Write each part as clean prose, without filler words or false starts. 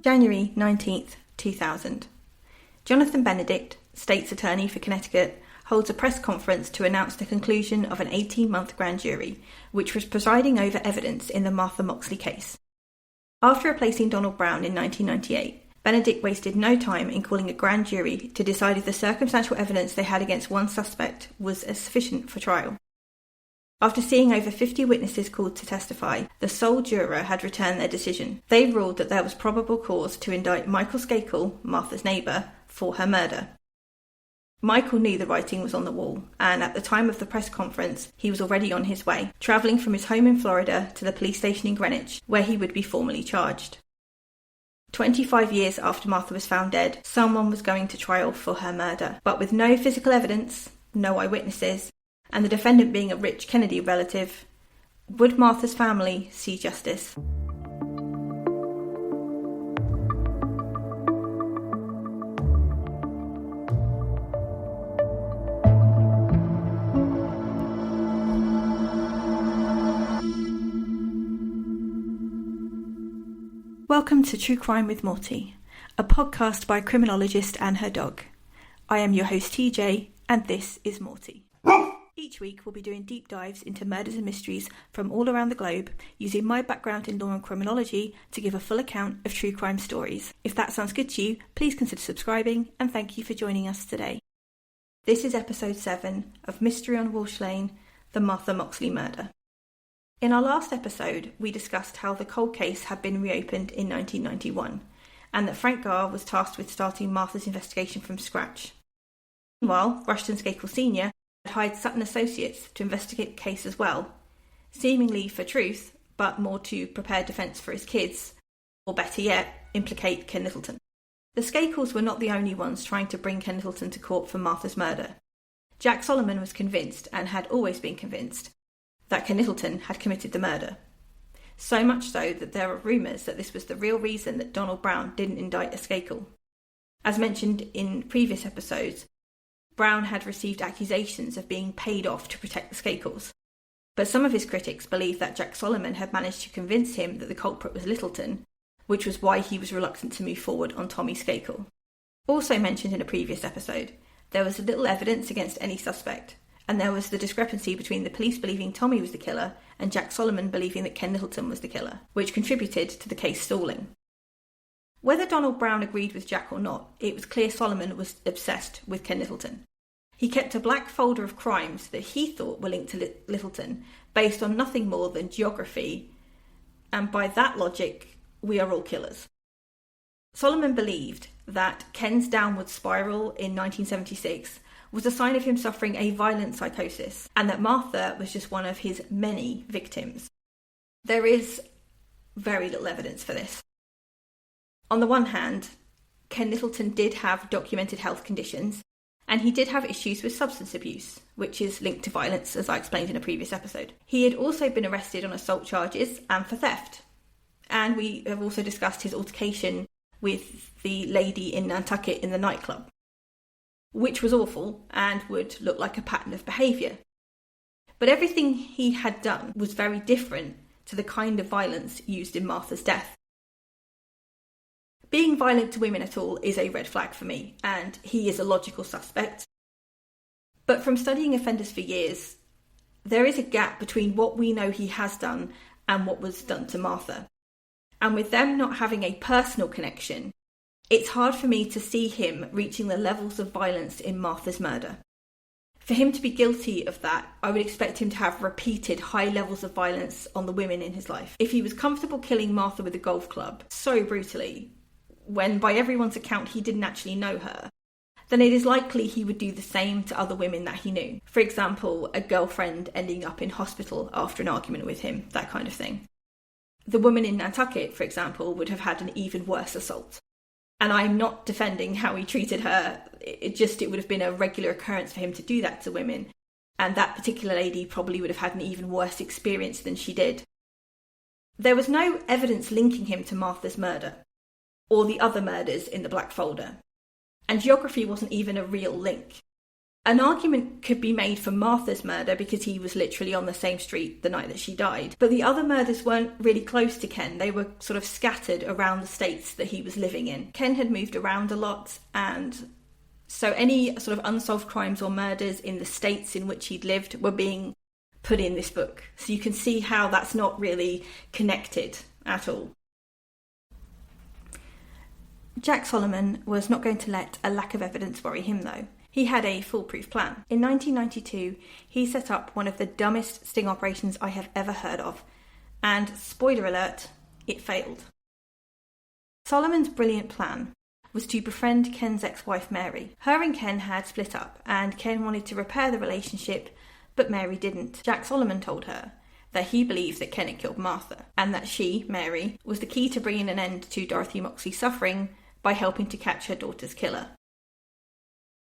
January 19th, 2000. Jonathan Benedict, State's Attorney for Connecticut, holds a press conference to announce the conclusion of an 18-month grand jury, which was presiding over evidence in the Martha Moxley case. After replacing Donald Brown in 1998, Benedict wasted no time in calling a grand jury to decide if the circumstantial evidence they had against one suspect was sufficient for trial. After seeing over 50 witnesses called to testify, the sole juror had returned their decision. They ruled that there was probable cause to indict Micheal Skakel, Martha's neighbour, for her murder. Micheal knew the writing was on the wall, and at the time of the press conference, he was already on his way, travelling from his home in Florida to the police station in Greenwich, where he would be formally charged. 25 years after Martha was found dead, someone was going to trial for her murder, but with no physical evidence, no eyewitnesses, and the defendant being a rich Kennedy relative, would Martha's family see justice? Welcome to True Crime with Morty, a podcast by a criminologist and her dog. I am your host TJ, and this is Morty. Each week we'll be doing deep dives into murders and mysteries from all around the globe, using my background in law and criminology to give a full account of true crime stories. If that sounds good to you, please consider subscribing, and thank you for joining us today. This is episode 7 of Mystery on Walsh Lane, the Martha Moxley murder. In our last episode, we discussed how the cold case had been reopened in 1991, and that Frank Garr was tasked with starting Martha's investigation from scratch. Meanwhile, Rushton Skakel Sr. had hired Sutton Associates to investigate the case as well, seemingly for truth, but more to prepare defence for his kids, or better yet, implicate Ken Littleton. The Skakels were not the only ones trying to bring Ken Littleton to court for Martha's murder. Jack Solomon was convinced, and had always been convinced, that Ken Littleton had committed the murder. So much so that there are rumours that this was the real reason that Donald Brown didn't indict a Skakel. As mentioned in previous episodes, Brown had received accusations of being paid off to protect the Skakels, but some of his critics believe that Jack Solomon had managed to convince him that the culprit was Littleton, which was why he was reluctant to move forward on Tommy Skakel. Also mentioned in a previous episode, there was little evidence against any suspect, and there was the discrepancy between the police believing Tommy was the killer and Jack Solomon believing that Ken Littleton was the killer, which contributed to the case stalling. Whether Donald Brown agreed with Jack or not, it was clear Solomon was obsessed with Ken Littleton. He kept a black folder of crimes that he thought were linked to Littleton based on nothing more than geography, and by that logic, we are all killers. Solomon believed that Ken's downward spiral in 1976 was a sign of him suffering a violent psychosis, and that Martha was just one of his many victims. There is very little evidence for this. On the one hand, Ken Littleton did have documented health conditions, and he did have issues with substance abuse, which is linked to violence, as I explained in a previous episode. He had also been arrested on assault charges and for theft, and we have also discussed his altercation with the lady in Nantucket in the nightclub, which was awful and would look like a pattern of behaviour. But everything he had done was very different to the kind of violence used in Martha's death. Being violent to women at all is a red flag for me, and he is a logical suspect. But from studying offenders for years, there is a gap between what we know he has done and what was done to Martha. And with them not having a personal connection, it's hard for me to see him reaching the levels of violence in Martha's murder. For him to be guilty of that, I would expect him to have repeated high levels of violence on the women in his life. If he was comfortable killing Martha with a golf club so brutally, when by everyone's account he didn't actually know her, then it is likely he would do the same to other women that he knew. For example, a girlfriend ending up in hospital after an argument with him, that kind of thing. The woman in Nantucket, for example, would have had an even worse assault. And I'm not defending how he treated her, it would have been a regular occurrence for him to do that to women, and that particular lady probably would have had an even worse experience than she did. There was no evidence linking him to Martha's murder, or the other murders in the black folder, and geography wasn't even a real link. An argument could be made for Martha's murder because he was literally on the same street the night that she died. But the other murders weren't really close to Ken. They were sort of scattered around the states that he was living in. Ken had moved around a lot, and so any sort of unsolved crimes or murders in the states in which he'd lived were being put in this book. So you can see how that's not really connected at all. Jack Solomon was not going to let a lack of evidence worry him, though. He had a foolproof plan. In 1992, he set up one of the dumbest sting operations I have ever heard of. And, spoiler alert, it failed. Solomon's brilliant plan was to befriend Ken's ex-wife Mary. Her and Ken had split up, and Ken wanted to repair the relationship, but Mary didn't. Jack Solomon told her that he believed that Ken had killed Martha, and that she, Mary, was the key to bringing an end to Dorothy Moxley's suffering by helping to catch her daughter's killer.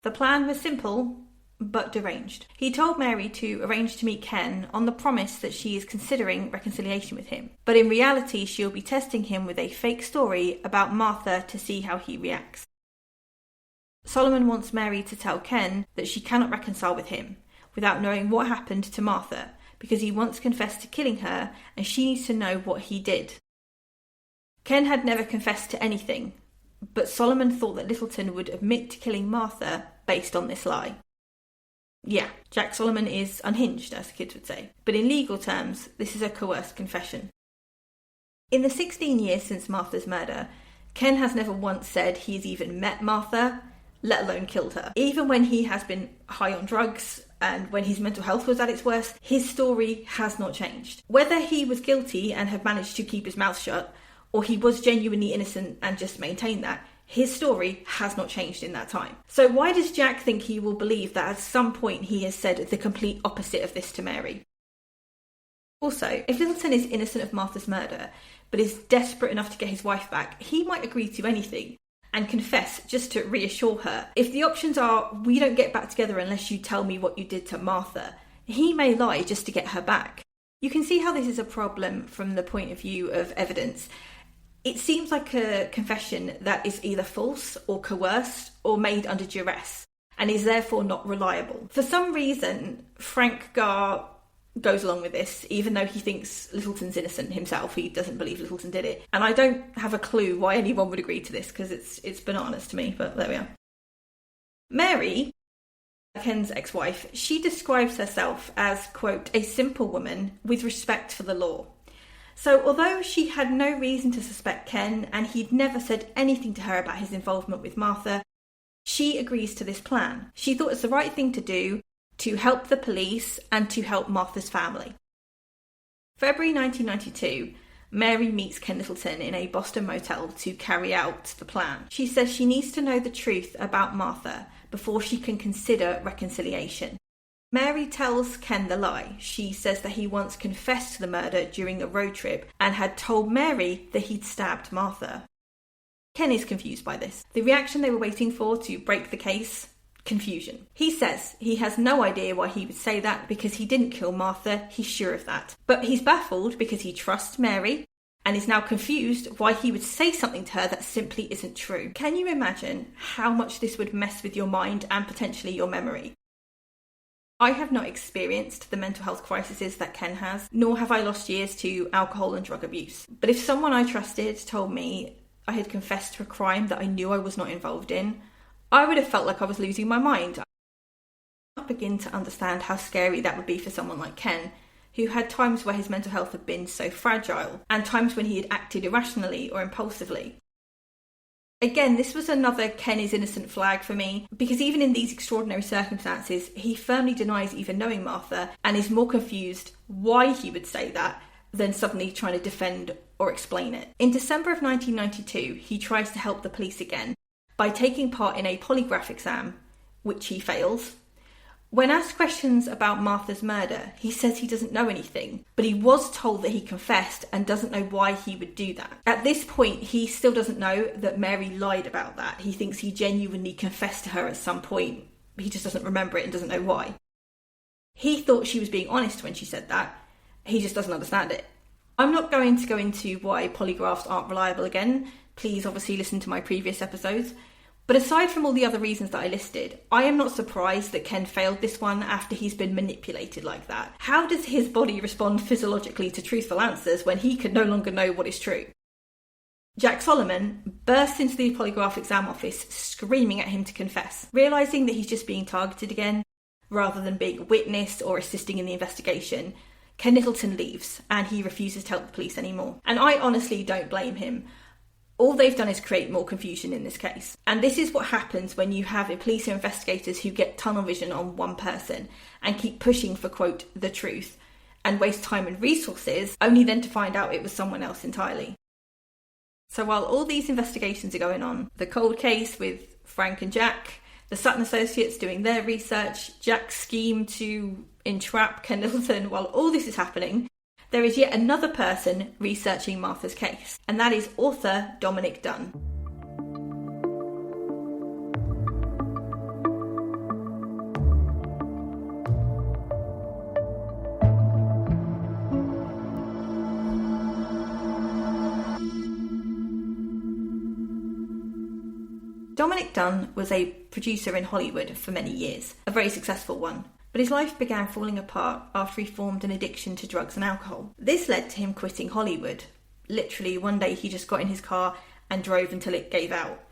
The plan was simple, but deranged. He told Mary to arrange to meet Ken on the promise that she is considering reconciliation with him. But in reality, she'll be testing him with a fake story about Martha to see how he reacts. Solomon wants Mary to tell Ken that she cannot reconcile with him without knowing what happened to Martha, because he once confessed to killing her and she needs to know what he did. Ken had never confessed to anything, but Solomon thought that Littleton would admit to killing Martha based on this lie. Yeah, Jack Solomon is unhinged, as the kids would say. But in legal terms, this is a coerced confession. In the 16 years since Martha's murder, Ken has never once said he's even met Martha, let alone killed her. Even when he has been high on drugs and when his mental health was at its worst, his story has not changed. Whether he was guilty and had managed to keep his mouth shut, or he was genuinely innocent and just maintained that, his story has not changed in that time. So why does Jack think he will believe that at some point he has said the complete opposite of this to Mary? Also, if Littleton is innocent of Martha's murder, but is desperate enough to get his wife back, he might agree to anything and confess just to reassure her. If the options are, we don't get back together unless you tell me what you did to Martha, he may lie just to get her back. You can see how this is a problem from the point of view of evidence. It seems like a confession that is either false or coerced or made under duress and is therefore not reliable. For some reason, Frank Garr goes along with this, even though he thinks Littleton's innocent himself. He doesn't believe Littleton did it. And I don't have a clue why anyone would agree to this, because it's bananas to me, but there we are. Mary, Ken's ex-wife, she describes herself as, quote, a simple woman with respect for the law. So although she had no reason to suspect Ken and he'd never said anything to her about his involvement with Martha, she agrees to this plan. She thought it's the right thing to do to help the police and to help Martha's family. February 1992, Mary meets Ken Littleton in a Boston motel to carry out the plan. She says she needs to know the truth about Martha before she can consider reconciliation. Mary tells Ken the lie. She says that he once confessed to the murder during a road trip and had told Mary that he'd stabbed Martha. Ken is confused by this. The reaction they were waiting for to break the case? Confusion. He says he has no idea why he would say that because he didn't kill Martha, he's sure of that. But he's baffled because he trusts Mary and is now confused why he would say something to her that simply isn't true. Can you imagine how much this would mess with your mind and potentially your memory? I have not experienced the mental health crises that Ken has, nor have I lost years to alcohol and drug abuse. But if someone I trusted told me I had confessed to a crime that I knew I was not involved in, I would have felt like I was losing my mind. I can't begin to understand how scary that would be for someone like Ken, who had times where his mental health had been so fragile, and times when he had acted irrationally or impulsively. Again, this was another Ken is innocent flag for me, because even in these extraordinary circumstances, he firmly denies even knowing Martha and is more confused why he would say that than suddenly trying to defend or explain it. In December of 1992, he tries to help the police again by taking part in a polygraph exam, which he fails. When asked questions about Martha's murder, he says he doesn't know anything, but he was told that he confessed and doesn't know why he would do that. At this point, he still doesn't know that Mary lied about that. He thinks he genuinely confessed to her at some point. He just doesn't remember it and doesn't know why. He thought she was being honest when she said that. He just doesn't understand it. I'm not going to go into why polygraphs aren't reliable again. Please obviously listen to my previous episodes. But aside from all the other reasons that I listed, I am not surprised that Ken failed this one after he's been manipulated like that. How does his body respond physiologically to truthful answers when he can no longer know what is true? Jack Solomon bursts into the polygraph exam office screaming at him to confess, realising that he's just being targeted again. Rather than being a witness or assisting in the investigation, Ken Littleton leaves and he refuses to help the police anymore. And I honestly don't blame him. All they've done is create more confusion in this case. And this is what happens when you have police or investigators who get tunnel vision on one person and keep pushing for, quote, the truth, and waste time and resources, only then to find out it was someone else entirely. So while all these investigations are going on, the cold case with Frank and Jack, the Sutton Associates doing their research, Jack's scheme to entrap Ken Littleton, while all this is happening, there is yet another person researching Martha's case, and that is author Dominick Dunne. Dominick Dunne was a producer in Hollywood for many years, a very successful one. But his life began falling apart after he formed an addiction to drugs and alcohol. This led to him quitting Hollywood. Literally, one day he just got in his car and drove until it gave out.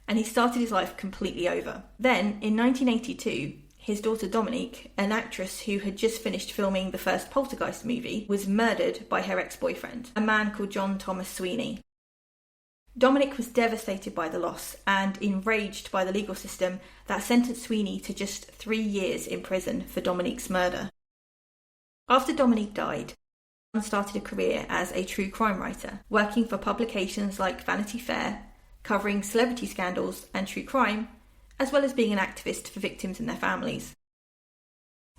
And he started his life completely over. Then, in 1982, his daughter Dominique, an actress who had just finished filming the first Poltergeist movie, was murdered by her ex-boyfriend, a man called John Thomas Sweeney. Dominic was devastated by the loss and enraged by the legal system that sentenced Sweeney to just 3 years in prison for Dominique's murder. After Dominique died, Dunne started a career as a true crime writer, working for publications like Vanity Fair, covering celebrity scandals and true crime, as well as being an activist for victims and their families.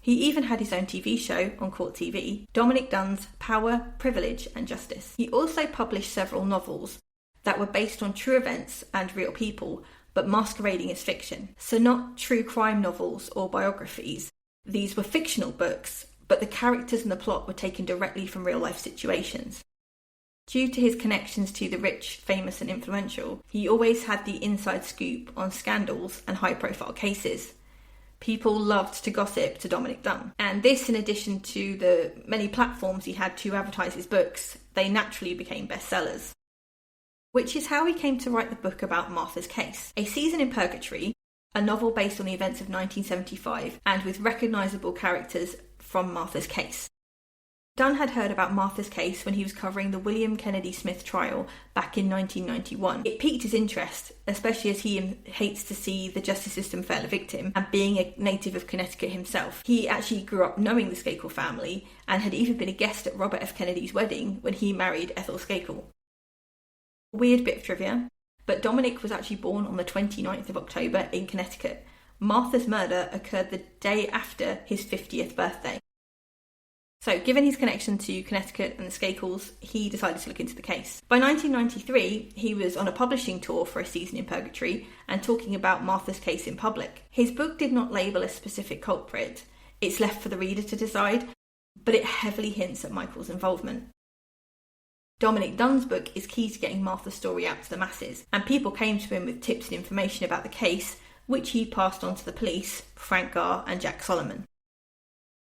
He even had his own TV show on Court TV, Dominick Dunne's Power, Privilege and Justice. He also published several novels that were based on true events and real people, but masquerading as fiction. So not true crime novels or biographies. These were fictional books, but the characters and the plot were taken directly from real-life situations. Due to his connections to the rich, famous and influential, he always had the inside scoop on scandals and high-profile cases. People loved to gossip to Dominick Dunne. And this, in addition to the many platforms he had to advertise his books, they naturally became bestsellers. Which is how he came to write the book about Martha's Case, A Season in Purgatory, a novel based on the events of 1975 and with recognisable characters from Martha's Case. Dunne had heard about Martha's Case when he was covering the William Kennedy Smith trial back in 1991. It piqued his interest, especially as he hates to see the justice system fail a victim, and being a native of Connecticut himself. He actually grew up knowing the Skakel family and had even been a guest at Robert F. Kennedy's wedding when he married Ethel Skakel. Weird bit of trivia, but Dominic was actually born on the 29th of October in Connecticut. Martha's murder occurred the day after his 50th birthday. So, given his connection to Connecticut and the Skakels, he decided to look into the case. By 1993, he was on a publishing tour for A Season in Purgatory and talking about Martha's Case in public. His book did not label a specific culprit. It's left for the reader to decide, but it heavily hints at Micheal's involvement. Dominick Dunne's book is key to getting Martha's story out to the masses, and people came to him with tips and information about the case, which he passed on to the police, Frank Garr and Jack Solomon.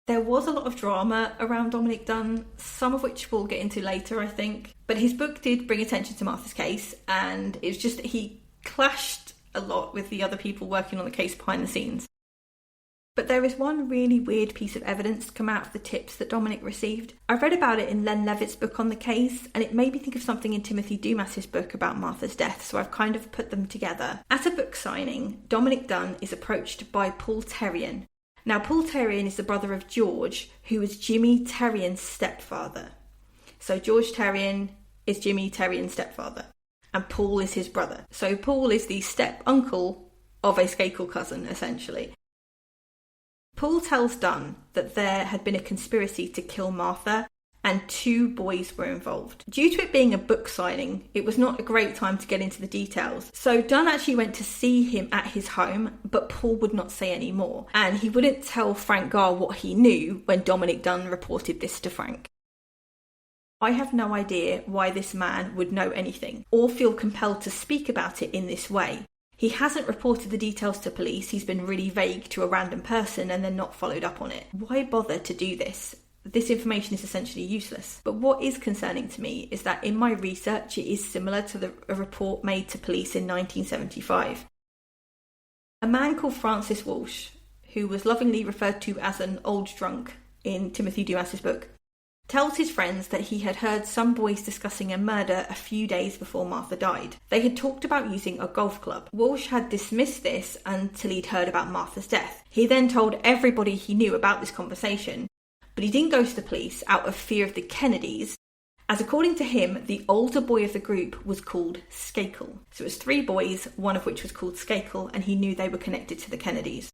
There was a lot of drama around Dominick Dunne, some of which we'll get into later, I think, but his book did bring attention to Martha's case, and it's just that he clashed a lot with the other people working on the case behind the scenes. But there is one really weird piece of evidence to come out of the tips that Dominic received. I read about it in Len Levitt's book on the case, and it made me think of something in Timothy Dumas's book about Martha's death, so I've kind of put them together. At a book signing, Dominick Dunne is approached by Paul Terrien. Now, Paul Terrien is the brother of George, who was Jimmy Terrien's stepfather. So George Terrien is Jimmy Terrien's stepfather, and Paul is his brother. So Paul is the step-uncle of a Skakel cousin, essentially. Paul tells Dunne that there had been a conspiracy to kill Martha and 2 boys were involved. Due to it being a book signing, it was not a great time to get into the details. So Dunne actually went to see him at his home, but Paul would not say any more. And he wouldn't tell Frank Garr what he knew when Dominick Dunne reported this to Frank. I have no idea why this man would know anything or feel compelled to speak about it in this way. He hasn't reported the details to police. He's been really vague to a random person and then not followed up on it. Why bother to do this? This information is essentially useless. But what is concerning to me is that in my research, it is similar to a report made to police in 1975. A man called Francis Walsh, who was lovingly referred to as an old drunk in Timothy Dumas's book, tells his friends that he had heard some boys discussing a murder a few days before Martha died. They had talked about using a golf club. Walsh had dismissed this until he'd heard about Martha's death. He then told everybody he knew about this conversation, but he didn't go to the police out of fear of the Kennedys, as according to him, the older boy of the group was called Skakel. So it was 3 boys, one of which was called Skakel, and he knew they were connected to the Kennedys.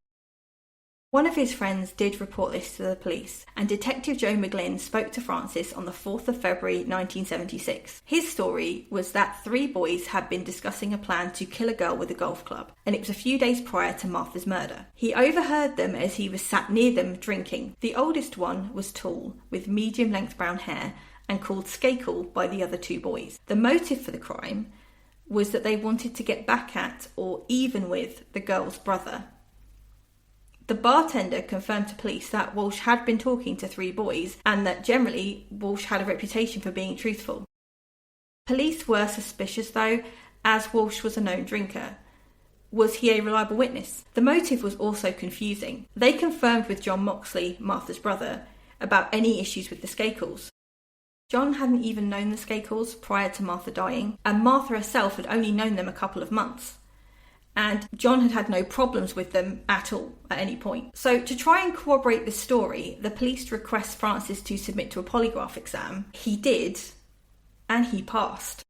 One of his friends did report this to the police, and Detective Joe McGlynn spoke to Francis on the 4th of February 1976. His story was that 3 boys had been discussing a plan to kill a girl with a golf club, and it was a few days prior to Martha's murder. He overheard them as he was sat near them drinking. The oldest one was tall, with medium-length brown hair, and called Skakel by the other 2 boys. The motive for the crime was that they wanted to get back at, or even with, the girl's brother. The bartender confirmed to police that Walsh had been talking to 3 boys and that generally Walsh had a reputation for being truthful. Police were suspicious though, as Walsh was a known drinker. Was he a reliable witness? The motive was also confusing. They confirmed with John Moxley, Martha's brother, about any issues with the Skakels. John hadn't even known the Skakels prior to Martha dying, and Martha herself had only known them a couple of months. And John had had no problems with them at all at any point. So to try and corroborate this story, the police request Francis to submit to a polygraph exam. He did, and he passed.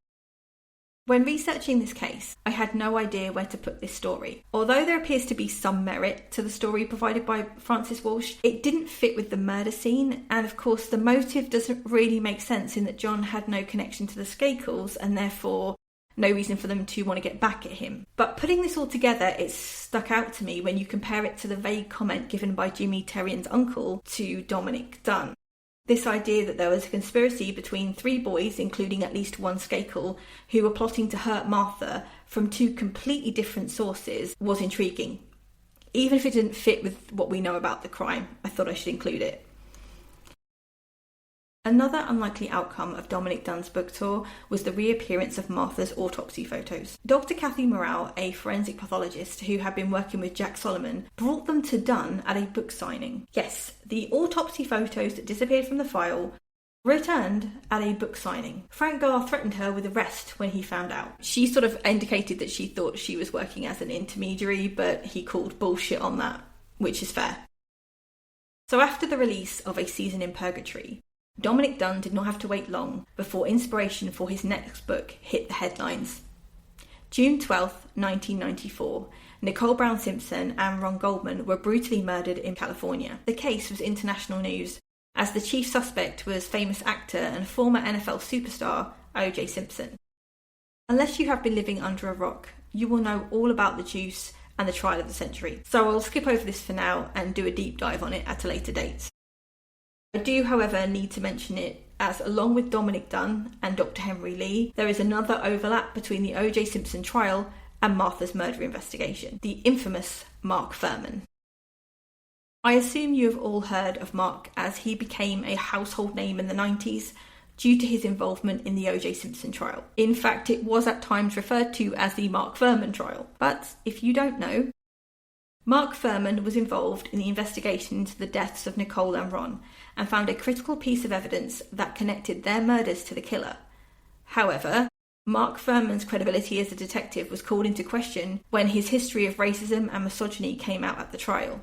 When researching this case, I had no idea where to put this story. Although there appears to be some merit to the story provided by Francis Walsh, it didn't fit with the murder scene, and of course the motive doesn't really make sense in that John had no connection to the Skakels and therefore no reason for them to want to get back at him. But putting this all together, it stuck out to me when you compare it to the vague comment given by Jimmy Terrian's uncle to Dominick Dunne. This idea that there was a conspiracy between 3 boys, including at least one Skakel, who were plotting to hurt Martha from 2 completely different sources was intriguing. Even if it didn't fit with what we know about the crime, I thought I should include it. Another unlikely outcome of Dominick Dunne's book tour was the reappearance of Martha's autopsy photos. Dr. Kathy Morrell, a forensic pathologist who had been working with Jack Solomon, brought them to Dunne at a book signing. Yes, the autopsy photos that disappeared from the file returned at a book signing. Frank Garr threatened her with arrest when he found out. She sort of indicated that she thought she was working as an intermediary, but he called bullshit on that, which is fair. So after the release of A Season in Purgatory, Dominick Dunne did not have to wait long before inspiration for his next book hit the headlines. June 12, 1994, Nicole Brown Simpson and Ron Goldman were brutally murdered in California. The case was international news, as the chief suspect was famous actor and former NFL superstar O.J. Simpson. Unless you have been living under a rock, you will know all about the juice and the trial of the century. So I'll skip over this for now and do a deep dive on it at a later date. I do, however, need to mention it as, along with Dominick Dunne and Dr. Henry Lee, there is another overlap between the O.J. Simpson trial and Martha's murder investigation, the infamous Mark Furhman. I assume you have all heard of Mark, as he became a household name in the 90s due to his involvement in the O.J. Simpson trial. In fact, it was at times referred to as the Mark Furhman trial. But if you don't know, Mark Furhman was involved in the investigation into the deaths of Nicole and Ron and found a critical piece of evidence that connected their murders to the killer. However, Mark Furhman's credibility as a detective was called into question when his history of racism and misogyny came out at the trial.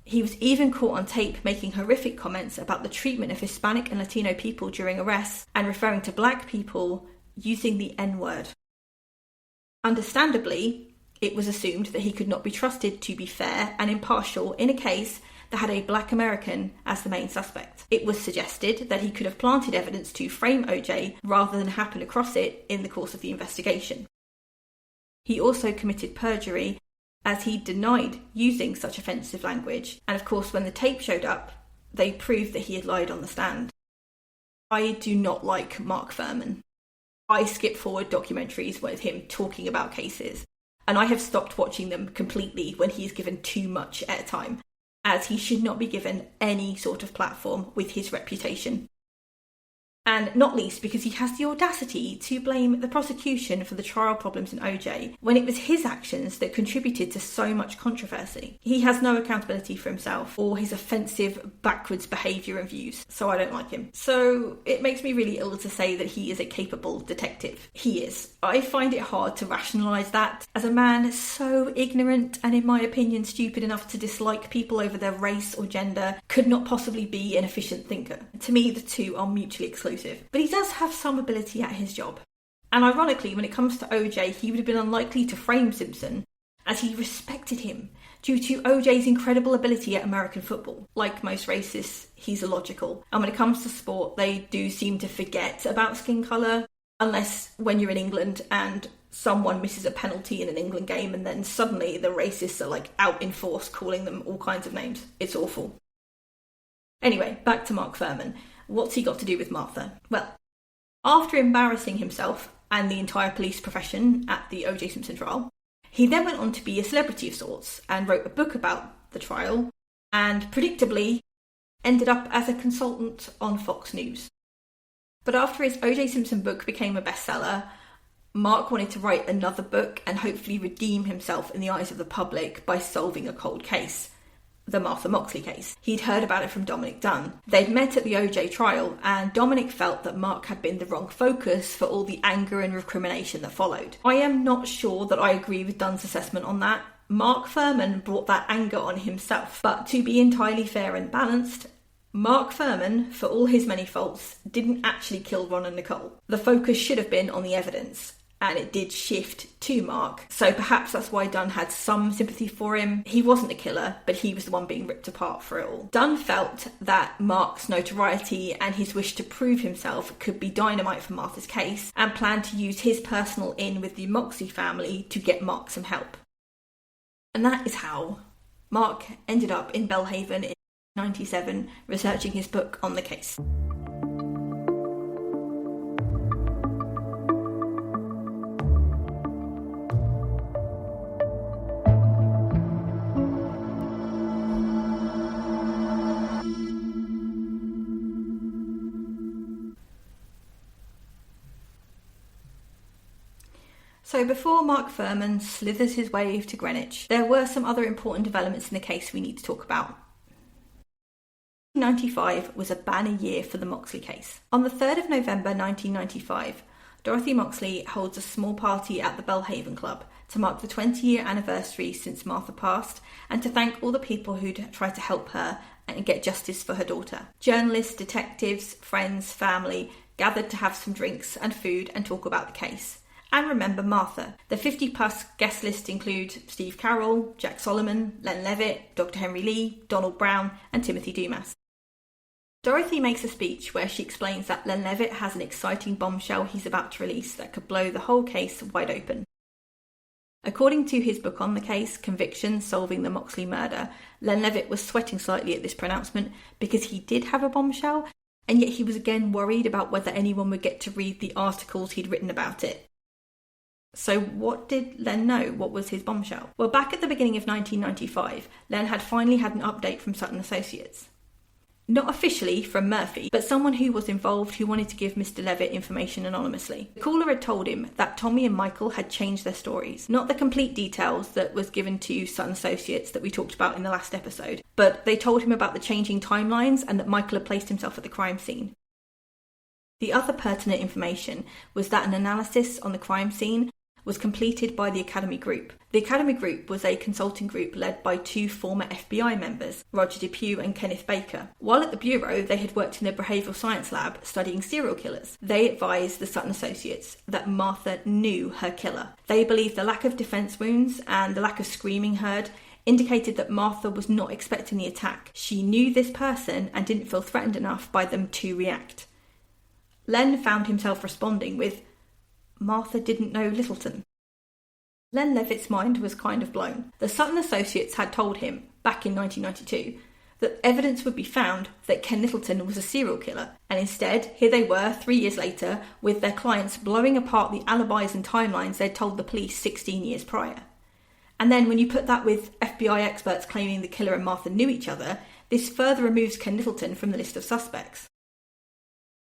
He was even caught on tape making horrific comments about the treatment of Hispanic and Latino people during arrests and referring to black people using the N-word. Understandably, it was assumed that he could not be trusted to be fair and impartial in a case that had a black American as the main suspect. It was suggested that he could have planted evidence to frame OJ rather than happen across it in the course of the investigation. He also committed perjury, as he denied using such offensive language, and of course when the tape showed up, they proved that he had lied on the stand. I do not like Mark Furhman. I skip forward documentaries with him talking about cases. and I have stopped watching them completely when he is given too much airtime, as he should not be given any sort of platform with his reputation. And not least because he has the audacity to blame the prosecution for the trial problems in OJ, when it was his actions that contributed to so much controversy. He has no accountability for himself or his offensive, backwards behaviour and views, so I don't like him. So it makes me really ill to say that he is a capable detective. He is. I find it hard to rationalise that, as a man so ignorant and, in my opinion, stupid enough to dislike people over their race or gender could not possibly be an efficient thinker. To me, the two are mutually exclusive. But he does have some ability at his job. And ironically, when it comes to OJ, he would have been unlikely to frame Simpson, as he respected him due to OJ's incredible ability at American football. Like most racists, he's illogical. And when it comes to sport, they do seem to forget about skin colour, unless when you're in England and someone misses a penalty in an England game and then suddenly the racists are out in force calling them all kinds of names. It's awful. Anyway, back to Mark Furhman. What's he got to do with Martha? Well, after embarrassing himself and the entire police profession at the O.J. Simpson trial, he then went on to be a celebrity of sorts and wrote a book about the trial and, predictably, ended up as a consultant on Fox News. But after his O.J. Simpson book became a bestseller, Mark wanted to write another book and hopefully redeem himself in the eyes of the public by solving a cold case. The Martha Moxley case. He'd heard about it from Dominick Dunne. They'd met at the OJ trial, and Dominick felt that Mark had been the wrong focus for all the anger and recrimination that followed. I am not sure that I agree with Dunne's assessment on that. Mark Furhman brought that anger on himself. But to be entirely fair and balanced, Mark Furhman, for all his many faults, didn't actually kill Ron and Nicole. The focus should have been on the evidence, and it did shift to Mark, so perhaps that's why Dunne had some sympathy for him. He wasn't a killer, but he was the one being ripped apart for it all. Dunne felt that Mark's notoriety and his wish to prove himself could be dynamite for Martha's case, and planned to use his personal in with the Moxley family to get Mark some help. And that is how Mark ended up in Belle Haven in 1997, researching his book on the case. So before Mark Furhman slithers his way to Greenwich, there were some other important developments in the case we need to talk about. 1995 was a banner year for the Moxley case. On the 3rd of November 1995, Dorothy Moxley holds a small party at the Belle Haven Club to mark the 20-year anniversary since Martha passed and to thank all the people who'd tried to help her and get justice for her daughter. Journalists, detectives, friends, family gathered to have some drinks and food and talk about the case. And remember Martha. The 50-plus guest list include Steve Carroll, Jack Solomon, Len Levitt, Dr. Henry Lee, Donald Brown, and Timothy Dumas. Dorothy makes a speech where she explains that Len Levitt has an exciting bombshell he's about to release that could blow the whole case wide open. According to his book on the case, Conviction: Solving the Moxley Murder, Len Levitt was sweating slightly at this pronouncement because he did have a bombshell, and yet he was again worried about whether anyone would get to read the articles he'd written about it. So what did Len know? What was his bombshell? Well, back at the beginning of 1995, Len had finally had an update from Sutton Associates. Not officially from Murphy, but someone who was involved who wanted to give Mr. Levitt information anonymously. The caller had told him that Tommy and Micheal had changed their stories. Not the complete details that was given to Sutton Associates that we talked about in the last episode, but they told him about the changing timelines and that Micheal had placed himself at the crime scene. The other pertinent information was that an analysis on the crime scene was completed by the Academy Group. The Academy Group was a consulting group led by two former FBI members, Roger DePue and Kenneth Baker. While at the Bureau, they had worked in a behavioural science lab studying serial killers. They advised the Sutton Associates that Martha knew her killer. They believed the lack of defence wounds and the lack of screaming heard indicated that Martha was not expecting the attack. She knew this person and didn't feel threatened enough by them to react. Len found himself responding with, Martha didn't know Littleton. Len Levitt's mind was kind of blown. The Sutton Associates had told him, back in 1992, that evidence would be found that Ken Littleton was a serial killer, and instead, here they were 3 years later, with their clients blowing apart the alibis and timelines they'd told the police 16 years prior. And then when you put that with FBI experts claiming the killer and Martha knew each other, this further removes Ken Littleton from the list of suspects.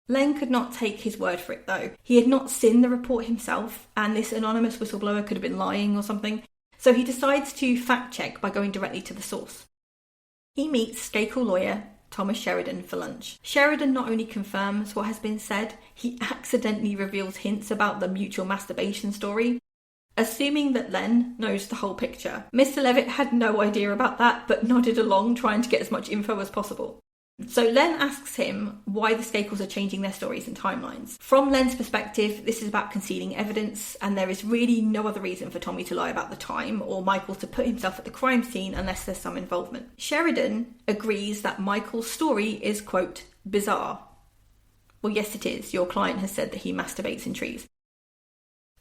Len could not take his word for it though. He had not seen the report himself, and this anonymous whistleblower could have been lying or something, so he decides to fact check by going directly to the source. He meets Skakel lawyer Thomas Sheridan for lunch. Sheridan not only confirms what has been said, he accidentally reveals hints about the mutual masturbation story, assuming that Len knows the whole picture. Mr. Levitt had no idea about that, but nodded along trying to get as much info as possible. So Len asks him why the Skakels are changing their stories and timelines. From Len's perspective, this is about concealing evidence, and there is really no other reason for Tommy to lie about the time or Micheal to put himself at the crime scene unless there's some involvement. Sheridan agrees that Micheal's story is, quote, bizarre. Well, yes it is. Your client has said that he masturbates in trees.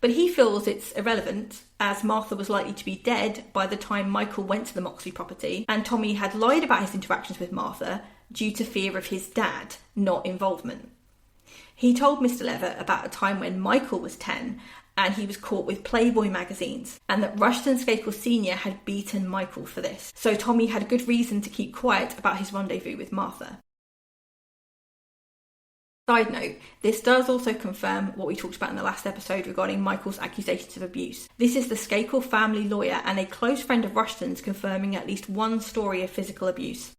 But he feels it's irrelevant, as Martha was likely to be dead by the time Micheal went to the Moxley property, and Tommy had lied about his interactions with Martha due to fear of his dad, not involvement. He told Mr. Levitt about a time when Micheal was 10 and he was caught with Playboy magazines, and that Rushton Skakel Sr. had beaten Micheal for this, so Tommy had a good reason to keep quiet about his rendezvous with Martha. Side note, this does also confirm what we talked about in the last episode regarding Micheal's accusations of abuse. This is the Skakel family lawyer and a close friend of Rushton's confirming at least one story of physical abuse.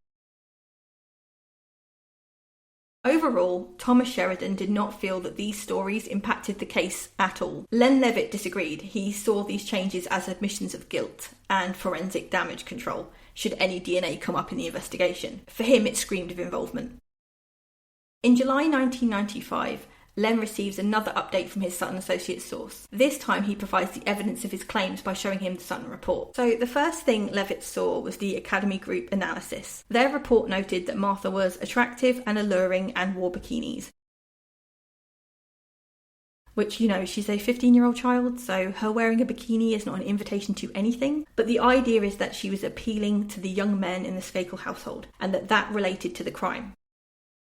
Overall, Thomas Sheridan did not feel that these stories impacted the case at all. Len Levitt disagreed. He saw these changes as admissions of guilt and forensic damage control, should any DNA come up in the investigation. For him, it screamed of involvement. In July 1995, Len receives another update from his Sutton Associates source. This time he provides the evidence of his claims by showing him the Sutton report. So the first thing Levitt saw was the Academy Group analysis. Their report noted that Martha was attractive and alluring and wore bikinis. Which, you know, she's a 15-year-old child, so her wearing a bikini is not an invitation to anything. But the idea is that she was appealing to the young men in the Skakel household, and that related to the crime.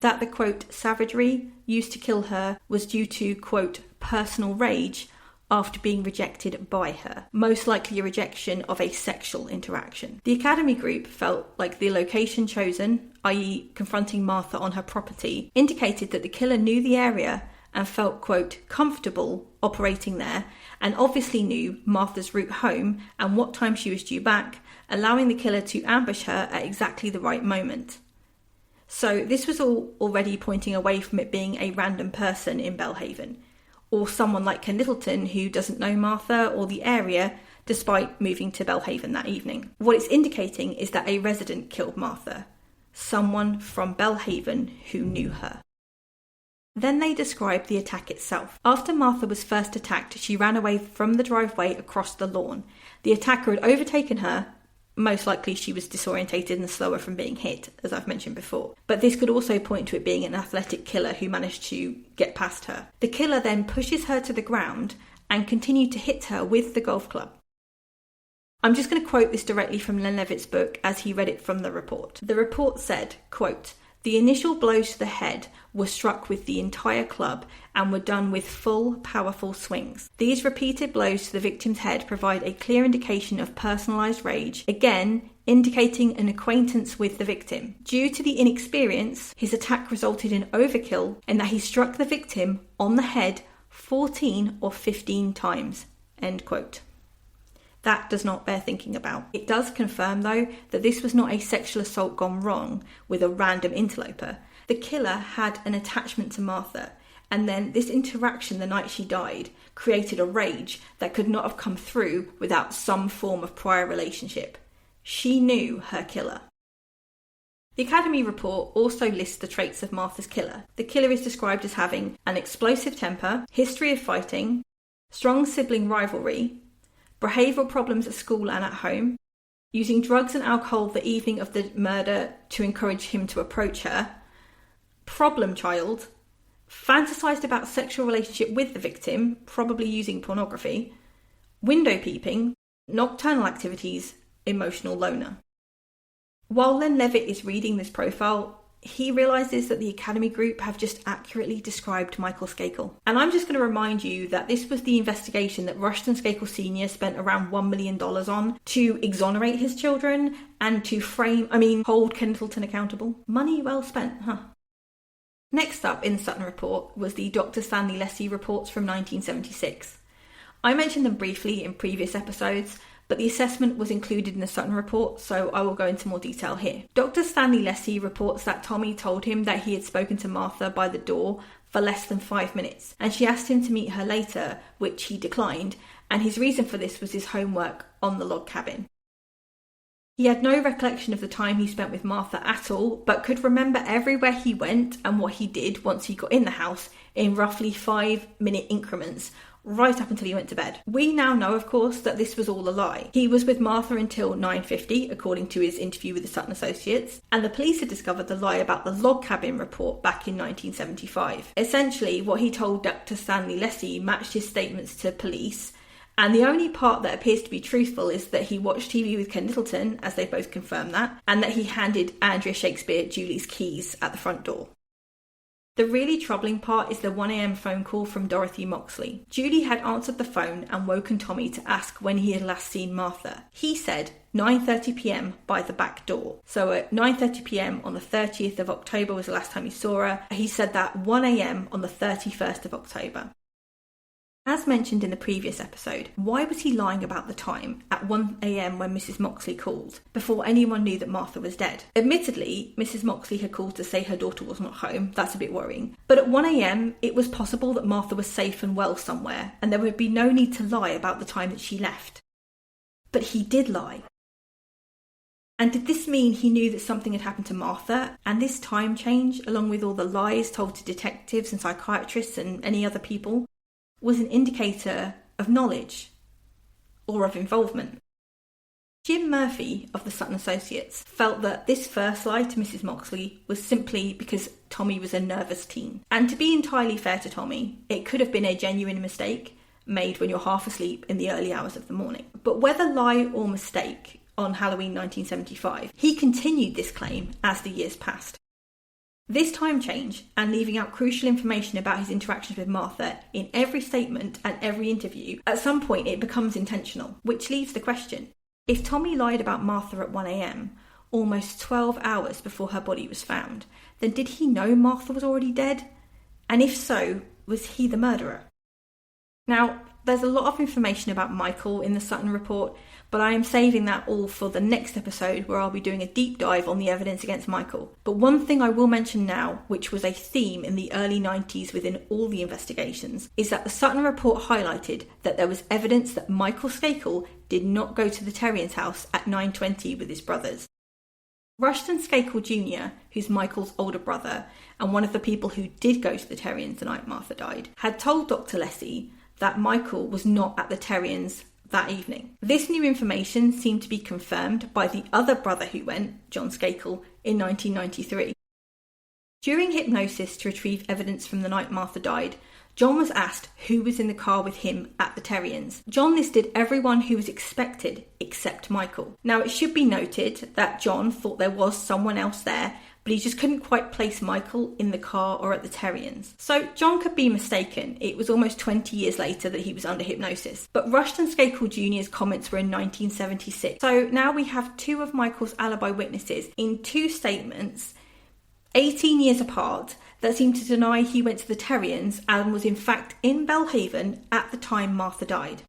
That the, quote, savagery used to kill her was due to, quote, personal rage after being rejected by her, most likely a rejection of a sexual interaction. The Academy Group felt like the location chosen, i.e. confronting Martha on her property, indicated that the killer knew the area and felt, quote, comfortable operating there, and obviously knew Martha's route home and what time she was due back, allowing the killer to ambush her at exactly the right moment. So this was all already pointing away from it being a random person in Belle Haven, or someone like Ken Littleton who doesn't know Martha or the area despite moving to Belle Haven that evening. What it's indicating is that a resident killed Martha, someone from Belle Haven who knew her. Then they describe the attack itself. After Martha was first attacked, she ran away from the driveway across the lawn. The attacker had overtaken her. Most likely she was disorientated and slower from being hit, as I've mentioned before. But this could also point to it being an athletic killer who managed to get past her. The killer then pushes her to the ground and continued to hit her with the golf club. I'm just going to quote this directly from Len Levitt's book as he read it from the report. The report said, quote, the initial blows to the head were struck with the entire club and were done with full, powerful swings. These repeated blows to the victim's head provide a clear indication of personalised rage, again indicating an acquaintance with the victim. Due to the inexperience, his attack resulted in overkill in that he struck the victim on the head 14 or 15 times. End quote. That does not bear thinking about. It does confirm, though, that this was not a sexual assault gone wrong with a random interloper. The killer had an attachment to Martha, and then this interaction the night she died created a rage that could not have come through without some form of prior relationship. She knew her killer. The Academy report also lists the traits of Martha's killer. The killer is described as having an explosive temper, history of fighting, strong sibling rivalry, behavioural problems at school and at home, using drugs and alcohol the evening of the murder to encourage him to approach her, problem child, fantasised about sexual relationship with the victim, probably using pornography, window peeping, nocturnal activities, emotional loner. While Len Levitt is reading this profile, he realises that the Academy Group have just accurately described Micheal Skakel. And I'm just going to remind you that this was the investigation that Rushton Skakel Sr. spent around $1 million on to exonerate his children and to hold Kendleton accountable. Money well spent, huh? Next up in the Sutton report was the Dr. Stanley Leslie reports from 1976. I mentioned them briefly in previous episodes, but the assessment was included in the Sutton report, so I will go into more detail here. Dr. Stanley Leslie reports that Tommy told him that he had spoken to Martha by the door for less than 5 minutes, and she asked him to meet her later, which he declined, and his reason for this was his homework on the log cabin. He had no recollection of the time he spent with Martha at all, but could remember everywhere he went and what he did once he got in the house in roughly 5-minute increments, right up until he went to bed. We now know, of course, that this was all a lie. He was with Martha until 9:50, according to his interview with the Sutton Associates, and the police had discovered the lie about the log cabin report back in 1975. Essentially, what he told Dr. Stanley Leslie matched his statements to police, and the only part that appears to be truthful is that he watched TV with Kendleton, as they both confirmed that, and that he handed Andrea Shakespeare Julie's keys at the front door. The really troubling part is the 1 a.m. phone call from Dorothy Moxley. Julie had answered the phone and woken Tommy to ask when he had last seen Martha. He said 9:30 p.m. by the back door. So at 9:30 p.m. on the 30th of October was the last time he saw her. He said that 1 a.m. on the 31st of October. As mentioned in the previous episode, why was he lying about the time at 1 a.m. when Mrs. Moxley called, before anyone knew that Martha was dead? Admittedly, Mrs. Moxley had called to say her daughter was not home. That's a bit worrying. But at 1 a.m, it was possible that Martha was safe and well somewhere, and there would be no need to lie about the time that she left. But he did lie. And did this mean he knew that something had happened to Martha, and this time change, along with all the lies told to detectives and psychiatrists and any other people, was an indicator of knowledge or of involvement? Jim Murphy of the Sutton Associates felt that this first lie to Mrs. Moxley was simply because Tommy was a nervous teen. And to be entirely fair to Tommy, it could have been a genuine mistake made when you're half asleep in the early hours of the morning. But whether lie or mistake, on Halloween 1975, he continued this claim as the years passed. This time change, and leaving out crucial information about his interactions with Martha in every statement and every interview, at some point it becomes intentional, which leaves the question: if Tommy lied about Martha at 1 a.m, almost 12 hours before her body was found, then did he know Martha was already dead? And if so, was he the murderer? Now, there's a lot of information about Micheal in the Sutton report, but I am saving that all for the next episode, where I'll be doing a deep dive on the evidence against Micheal. But one thing I will mention now, which was a theme in the early 90s within all the investigations, is that the Sutton report highlighted that there was evidence that Micheal Skakel did not go to the Terrians' house at 9:20 with his brothers. Rushton Skakel Jr., who's Michael's older brother, and one of the people who did go to the Terrians the night Martha died, had told Dr. Leslie that Micheal was not at the Terrians that evening. This new information seemed to be confirmed by the other brother who went, John Skakel, in 1993. During hypnosis to retrieve evidence from the night Martha died, John was asked who was in the car with him at the Terrians. John listed everyone who was expected except Micheal. Now, it should be noted that John thought there was someone else there, but he just couldn't quite place Micheal in the car or at the Terrians. So John could be mistaken. It was almost 20 years later that he was under hypnosis. But Rushton Skakel Jr.'s comments were in 1976. So now we have two of Michael's alibi witnesses in two statements, 18 years apart, that seem to deny he went to the Terrians and was in fact in Belle Haven at the time Martha died.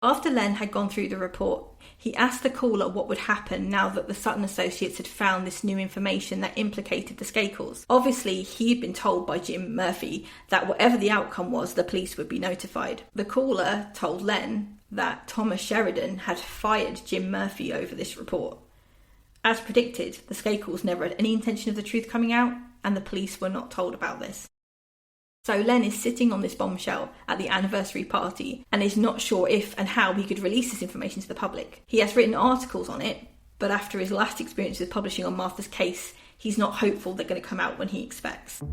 After Len had gone through the report, he asked the caller what would happen now that the Sutton Associates had found this new information that implicated the Skakels. Obviously, he had been told by Jim Murphy that whatever the outcome was, the police would be notified. The caller told Len that Thomas Sheridan had fired Jim Murphy over this report. As predicted, the Skakels never had any intention of the truth coming out, and the police were not told about this. So Len is sitting on this bombshell at the anniversary party and is not sure if and how he could release this information to the public. He has written articles on it, but after his last experience with publishing on Martha's case, he's not hopeful they're going to come out when he expects.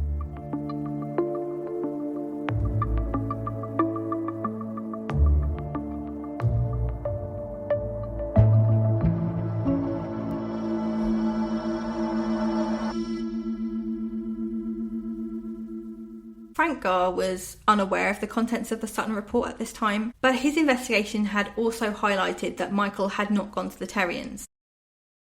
Frank Garr was unaware of the contents of the Sutton report at this time, but his investigation had also highlighted that Micheal had not gone to the Terrians.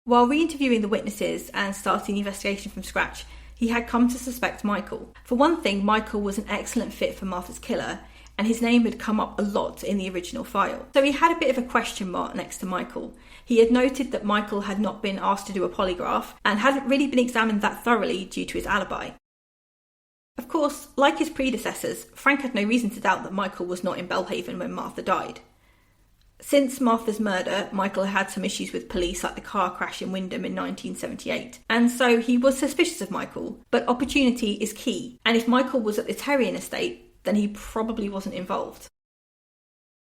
While re-interviewing the witnesses and starting the investigation from scratch, he had come to suspect Micheal. For one thing, Micheal was an excellent fit for Martha's killer, and his name had come up a lot in the original file. So he had a bit of a question mark next to Micheal. He had noted that Micheal had not been asked to do a polygraph and hadn't really been examined that thoroughly due to his alibi. Of course, like his predecessors, Frank had no reason to doubt that Micheal was not in Belle Haven when Martha died. Since Martha's murder, Micheal had some issues with police, like the car crash in Wyndham in 1978, and so he was suspicious of Micheal, but opportunity is key, and if Micheal was at the Terrian estate, then he probably wasn't involved.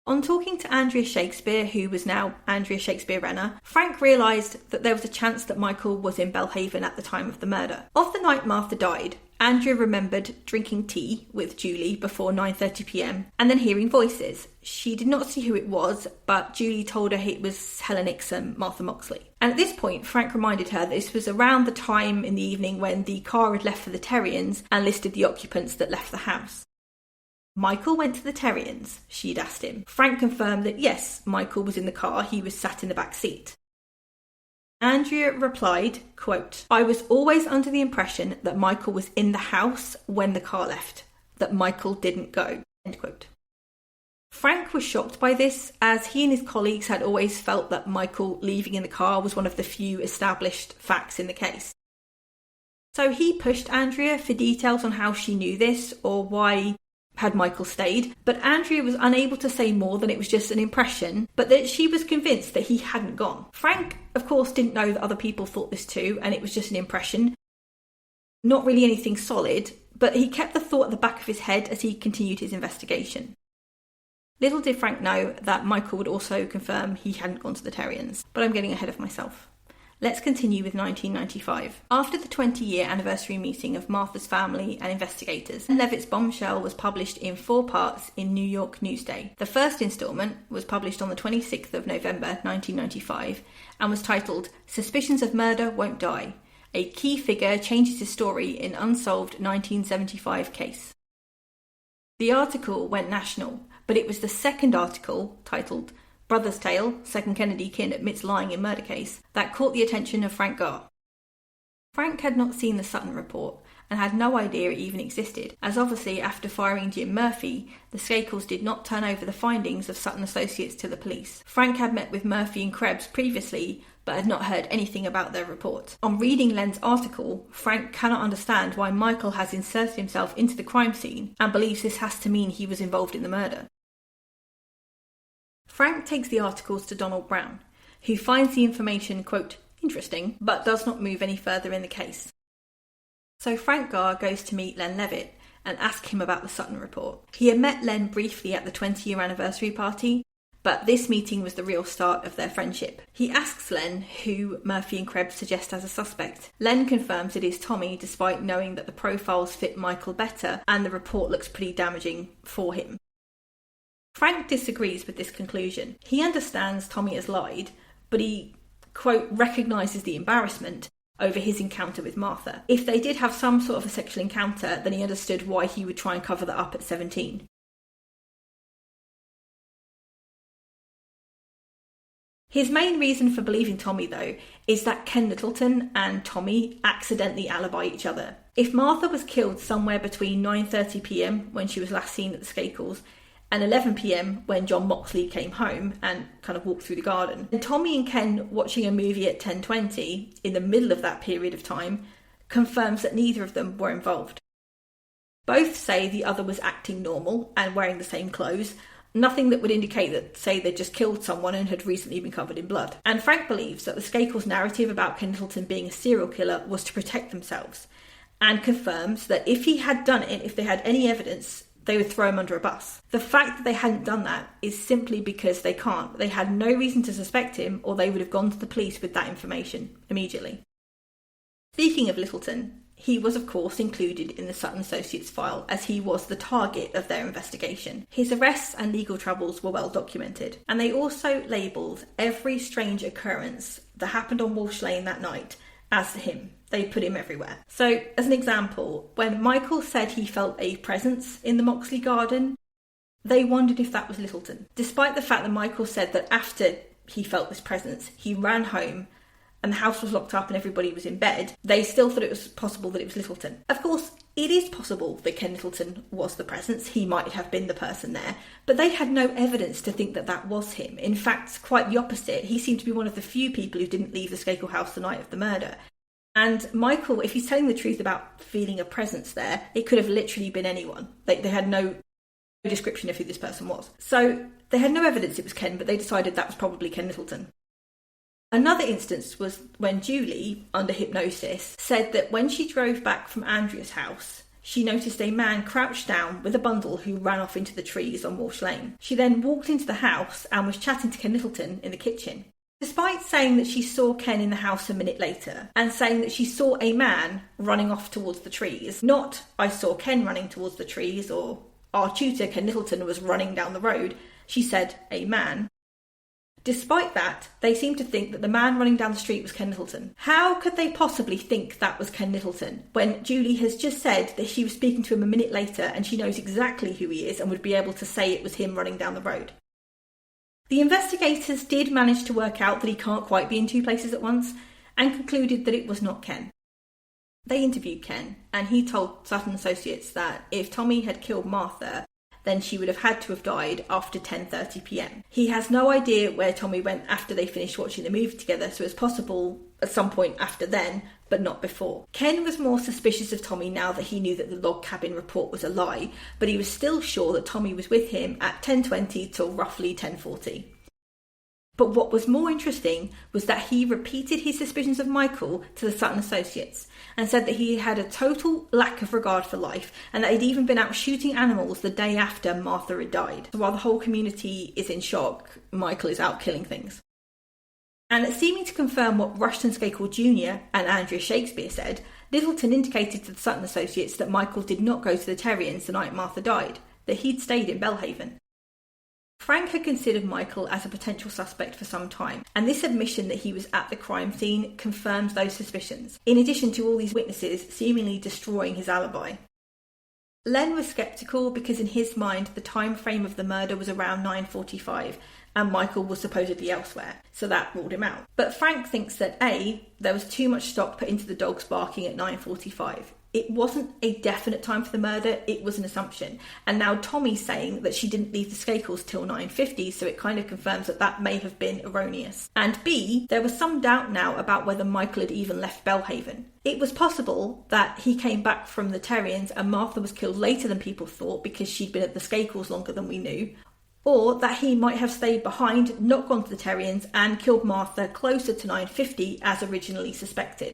On talking to Andrea Shakespeare, who was now Andrea Shakespeare Renner, Frank realised that there was a chance that Micheal was in Belle Haven at the time of the murder. Of the night Martha died, Andrea remembered drinking tea with Julie before 9:30pm and then hearing voices. She did not see who it was, but Julie told her it was Helen Nixon, Martha Moxley. And at this point, Frank reminded her that this was around the time in the evening when the car had left for the Terrians and listed the occupants that left the house. Micheal went to the Terrians, she'd asked him. Frank confirmed that yes, Micheal was in the car, he was sat in the back seat. Andrea replied, quote, "I was always under the impression that Micheal was in the house when the car left, that Micheal didn't go," end quote. Frank was shocked by this, as he and his colleagues had always felt that Micheal leaving in the car was one of the few established facts in the case. So he pushed Andrea for details on how she knew this or why had Micheal stayed, but Andrea was unable to say more than it was just an impression, but that she was convinced that he hadn't gone. Frank, of course, didn't know that other people thought this too, and it was just an impression. Not really anything solid, but he kept the thought at the back of his head as he continued his investigation. Little did Frank know that Micheal would also confirm he hadn't gone to the Terrians, but I'm getting ahead of myself. Let's continue with 1995. After the 20-year anniversary meeting of Martha's family and investigators, Levitt's Bombshell was published in 4 parts in New York Newsday. The first instalment was published on the 26th of November 1995 and was titled "Suspicions of Murder Won't Die. A Key Figure Changes His Story in Unsolved 1975 Case." The article went national, but it was the second article, titled "Brother's Tale, Second Kennedy Kin Admits Lying in Murder Case," that caught the attention of Frank Garr. Frank had not seen the Sutton report and had no idea it even existed, as obviously after firing Jim Murphy, the Skakels did not turn over the findings of Sutton Associates to the police. Frank had met with Murphy and Krebs previously, but had not heard anything about their report. On reading Len's article, Frank cannot understand why Micheal has inserted himself into the crime scene and believes this has to mean he was involved in the murder. Frank takes the articles to Donald Brown, who finds the information, quote, "interesting," but does not move any further in the case. So Frank Garr goes to meet Len Levitt and ask him about the Sutton report. He had met Len briefly at the 20-year anniversary party, but this meeting was the real start of their friendship. He asks Len who Murphy and Krebs suggest as a suspect. Len confirms it is Tommy, despite knowing that the profiles fit Micheal better and the report looks pretty damaging for him. Frank disagrees with this conclusion. He understands Tommy has lied, but he, quote, recognises the embarrassment over his encounter with Martha. If they did have some sort of a sexual encounter, then he understood why he would try and cover that up at 17. His main reason for believing Tommy, though, is that Ken Littleton and Tommy accidentally alibi each other. If Martha was killed somewhere between 9:30pm, when she was last seen at the Skakels, and 11pm when John Moxley came home and kind of walked through the garden, and Tommy and Ken watching a movie at 10:20 in the middle of that period of time confirms that neither of them were involved. Both say the other was acting normal and wearing the same clothes, nothing that would indicate that, say, they'd just killed someone and had recently been covered in blood. And Frank believes that the Skakels' narrative about Ken Littleton being a serial killer was to protect themselves, and confirms that if he had done it, if they had any evidence, they would throw him under a bus. The fact that they hadn't done that is simply because they can't. They had no reason to suspect him, or they would have gone to the police with that information immediately. Speaking of Littleton, he was of course included in the Sutton Associates file, as he was the target of their investigation. His arrests and legal troubles were well documented, and they also labelled every strange occurrence that happened on Walsh Lane that night as him. They put him everywhere. So, as an example, when Micheal said he felt a presence in the Moxley garden, they wondered if that was Littleton. Despite the fact that Micheal said that after he felt this presence, he ran home and the house was locked up and everybody was in bed, they still thought it was possible that it was Littleton. Of course, it is possible that Ken Littleton was the presence. He might have been the person there, but they had no evidence to think that that was him. In fact, quite the opposite. He seemed to be one of the few people who didn't leave the Skakel house the night of the murder. And Micheal, if he's telling the truth about feeling a presence there, it could have literally been anyone. They had no description of who this person was. So they had no evidence it was Ken, but they decided that was probably Ken Littleton. Another instance was when Julie, under hypnosis, said that when she drove back from Andrea's house, she noticed a man crouched down with a bundle who ran off into the trees on Walsh Lane. She then walked into the house and was chatting to Ken Littleton in the kitchen. Despite saying that she saw Ken in the house a minute later and saying that she saw a man running off towards the trees, not I saw Ken running towards the trees or our tutor Ken Littleton was running down the road, she said a man. Despite that, they seemed to think that the man running down the street was Ken Littleton. How could they possibly think that was Ken Littleton when Julie has just said that she was speaking to him a minute later and she knows exactly who he is and would be able to say it was him running down the road? The investigators did manage to work out that he can't quite be in two places at once and concluded that it was not Ken. They interviewed Ken and he told Sutton Associates that if Tommy had killed Martha, then she would have had to have died after 10:30 p.m. He has no idea where Tommy went after they finished watching the movie together, so it's possible at some point after then, but not before. Ken was more suspicious of Tommy now that he knew that the log cabin report was a lie, but he was still sure that Tommy was with him at 10:20 till roughly 10:40. But what was more interesting was that he repeated his suspicions of Micheal to the Sutton Associates and said that he had a total lack of regard for life and that he'd even been out shooting animals the day after Martha had died. So while the whole community is in shock, Micheal is out killing things. And seeming to confirm what Rushton Skakel Jr. and Andrea Shakespeare said, Littleton indicated to the Sutton Associates that Micheal did not go to the Terrians the night Martha died, that he'd stayed in Belle Haven. Frank had considered Micheal as a potential suspect for some time, and this admission that he was at the crime scene confirms those suspicions, in addition to all these witnesses seemingly destroying his alibi. Len was sceptical because in his mind the time frame of the murder was around 9:45 and Micheal was supposedly elsewhere, so that ruled him out. But Frank thinks that A, there was too much stock put into the dogs barking at 9:45. It wasn't a definite time for the murder, it was an assumption. And now Tommy's saying that she didn't leave the Skakels till 9:50, so it kind of confirms that that may have been erroneous. And B, there was some doubt now about whether Micheal had even left Belle Haven. It was possible that he came back from the Terrians and Martha was killed later than people thought because she'd been at the Skakels longer than we knew. Or that he might have stayed behind, not gone to the Terrians, and killed Martha closer to 9:50 as originally suspected.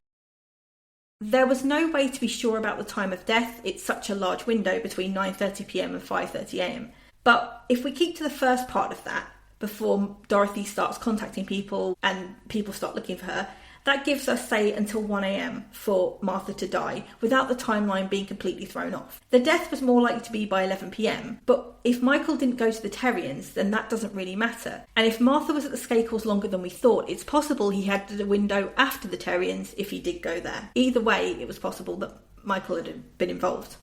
There was no way to be sure about the time of death. It's such a large window between 9:30 p.m. and 5:30 a.m. But if we keep to the first part of that, before Dorothy starts contacting people and people start looking for her, that gives us, say, until 1 a.m. for Martha to die, without the timeline being completely thrown off. The death was more likely to be by 11 p.m, but if Micheal didn't go to the Terrians, then that doesn't really matter. And if Martha was at the Skakels longer than we thought, it's possible he had the window after the Terrians if he did go there. Either way, it was possible that Micheal had been involved.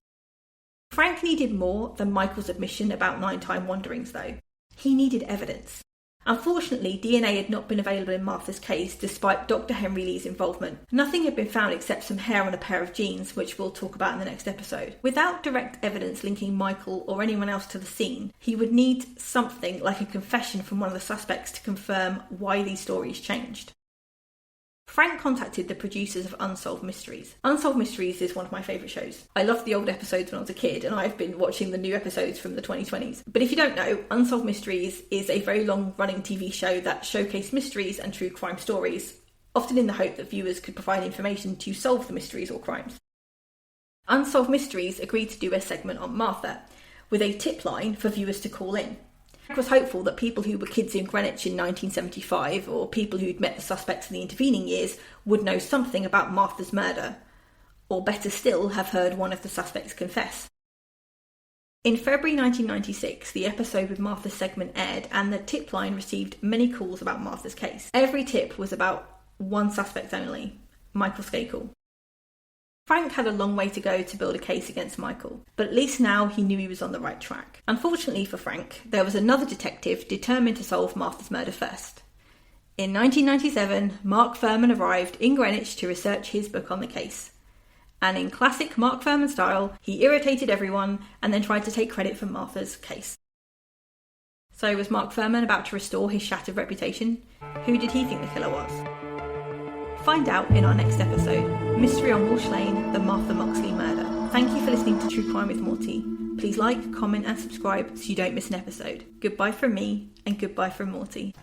Frank needed more than Michael's admission about nighttime wanderings, though. He needed evidence. Unfortunately, DNA had not been available in Martha's case despite Dr. Henry Lee's involvement. Nothing had been found except some hair on a pair of jeans, which we'll talk about in the next episode. Without direct evidence linking Micheal or anyone else to the scene, he would need something like a confession from one of the suspects to confirm why these stories changed. Frank contacted the producers of Unsolved Mysteries. Unsolved Mysteries is one of my favourite shows. I loved the old episodes when I was a kid, and I've been watching the new episodes from the 2020s. But if you don't know, Unsolved Mysteries is a very long-running TV show that showcased mysteries and true crime stories, often in the hope that viewers could provide information to solve the mysteries or crimes. Unsolved Mysteries agreed to do a segment on Martha, with a tip line for viewers to call in. Frank was hopeful that people who were kids in Greenwich in 1975 or people who'd met the suspects in the intervening years would know something about Martha's murder, or better still, have heard one of the suspects confess. In February 1996, the episode with Martha's segment aired and the tip line received many calls about Martha's case. Every tip was about one suspect only, Micheal Skakel. Frank had a long way to go to build a case against Micheal, but at least now he knew he was on the right track. Unfortunately for Frank, there was another detective determined to solve Martha's murder first. In 1997, Mark Furhman arrived in Greenwich to research his book on the case. And in classic Mark Furhman style, he irritated everyone and then tried to take credit for Martha's case. So was Mark Furhman about to restore his shattered reputation? Who did he think the killer was? Find out in our next episode, Mystery on Walsh Lane, the Martha Moxley murder. Thank you for listening to True Crime with Morty. Please like, comment and subscribe so you don't miss an episode. Goodbye from me and goodbye from Morty.